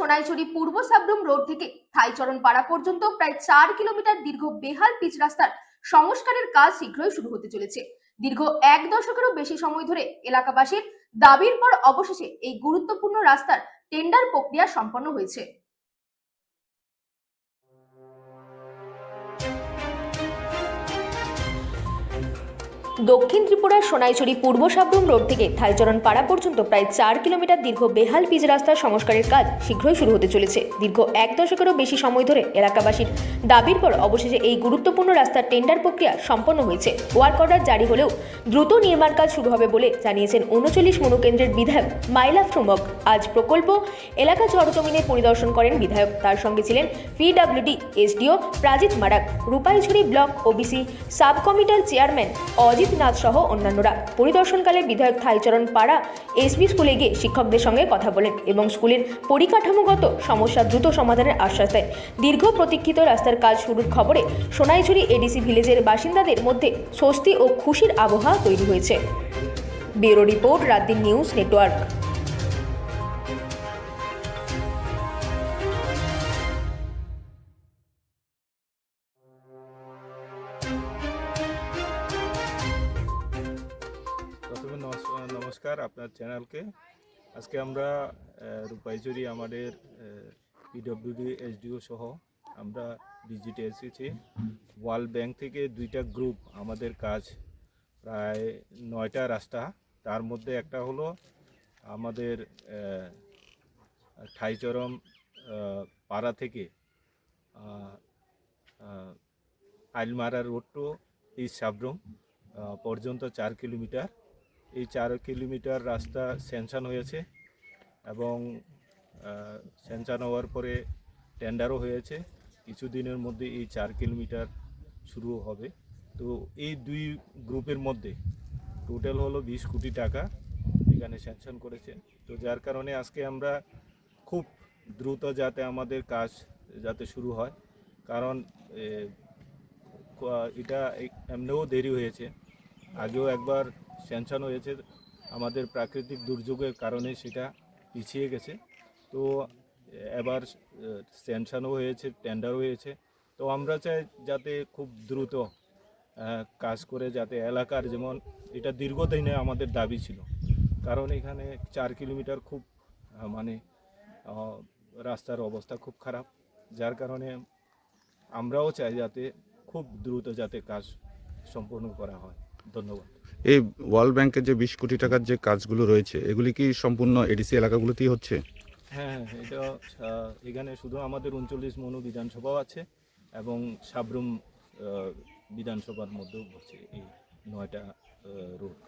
সোনাইছড়ি পূর্ব Sabroom road থেকে থাইচরণ পাড়া পর্যন্ত প্রায় 4 কিলোমিটার দীর্ঘ বেহাল পিচ রাস্তার সংস্কারের কাজ শীঘ্রই শুরু হতে চলেছে। দীর্ঘ 1 দশকেরও বেশি সময় ধরে এলাকাবাসীর দাবির পর অবশেষে এই গুরুত্বপূর্ণ রাস্তার টেন্ডার প্রক্রিয়া সম্পন্ন হয়েছে। দক্ষিণ ত্রিপুরার সোনাইছড়ি পূর্ব সাবরুম রোড থেকে থাইচরণ পাড়া পর্যন্ত প্রায় 4 কিলোমিটার দীর্ঘ বেহাল পিচ রাস্তার সংস্কারের কাজ শীঘ্রই শুরু হতে চলেছে। দীর্ঘ 1 দশকেরও বেশি সময় ধরে এলাকাবাসীর দাবির পর অবশেষে এই গুরুত্বপূর্ণ রাস্তার টেন্ডার প্রক্রিয়া সম্পন্ন হয়েছে। ওয়ার্ক অর্ডার জারি হলেও দ্রুত নির্মাণ কাজ শুরু হবে বলে জানিয়েছেন 39 মনোকেন্দ্রের বিধায়ক মাইলা ফ্রুমক। আজ প্রকল্প এলাকা জড়জমিনে পরিদর্শন করেন বিধায়ক। তার সঙ্গে ছিলেন PWD SDO প্রাজিত মারাক, Rupaichhari block OBC sub কমিটির চেয়ারম্যান অজিত নাথ সহ অন্যান্যরা। পরিদর্শনকালে বিধায়ক থাইচরণ পাড়া এসবি স্কুলে গিয়ে শিক্ষকদের সঙ্গে কথা বলেন এবং স্কুলের পরিকাঠামোগত সমস্যা দ্রুত সমাধানের আশ্বাস দেন। দীর্ঘ প্রতীক্ষিত রাস্তার কাজ শুরুর খবরে সোনাইছড়ি এডিসি ভিলেজের বাসিন্দাদের মধ্যে স্বস্তি ও খুশির আবহাওয়া তৈরি হয়েছে। Bureau report, রাতদিন news network. প্রথমে নমস্কার আপনার চ্যানেলকে। আজকে আমরা রূপাইছড়ি আমাদের পিডব্লিউডি এসডিও সহ আমরা ভিজিটে এসেছি। ওয়ার্ল্ড ব্যাংক থেকে 2টা গ্রুপ আমাদের কাজ, প্রায় 9টা রাস্তা, তার মধ্যে একটা হলো আমাদের থাইচরণ পাড়া থেকে আইলমারা রোড টু ইস্ট সাবরুম পর্যন্ত 4 কিলোমিটার। এই 4 কিলোমিটার রাস্তা স্যাংশন হয়েছে এবং স্যাংশন হওয়ার পরে টেন্ডারও হয়েছে। কিছুদিনের মধ্যে এই 4 কিলোমিটার শুরু হবে। তো এই 2 গ্রুপের মধ্যে টোটাল হলো 20 কোটি টাকা এখানে স্যাংশন করেছে। তো যার কারণে আজকে আমরা খুব দ্রুত যাতে আমাদের কাজ যাতে শুরু হয়, কারণ এটা এমনিও দেরি হয়েছে, আগেও একবার স্যাংশন হয়েছে, আমাদের প্রাকৃতিক দুর্যোগের কারণে সেটা পিছিয়ে গেছে। তো এবার স্যাংশনও হয়েছে, টেন্ডারও হয়েছে। তো আমরা চাই যাতে খুব দ্রুত কাজ করে, যাতে এলাকার, যেমন এটা দীর্ঘদিনে আমাদের দাবি ছিল, কারণ এখানে 4 কিলোমিটার খুব মানে রাস্তার অবস্থা খুব খারাপ, যার কারণে আমরাও চাই যাতে খুব দ্রুত যাতে কাজ সম্পন্ন করা হয়। ধন্যবাদ। এই ওয়ার্ল্ড ব্যাংকের যে 20 কোটি টাকার যে কাজগুলো রয়েছে, এগুলি কি সম্পূর্ণ এডিসি এলাকাগুলোতেই হচ্ছে? হ্যাঁ, এটা এখানে শুধু আমাদের 39 মনো বিধানসভাও আছে এবং সাবরুম বিধানসভার মধ্যেও হচ্ছে এই 9টা রোড।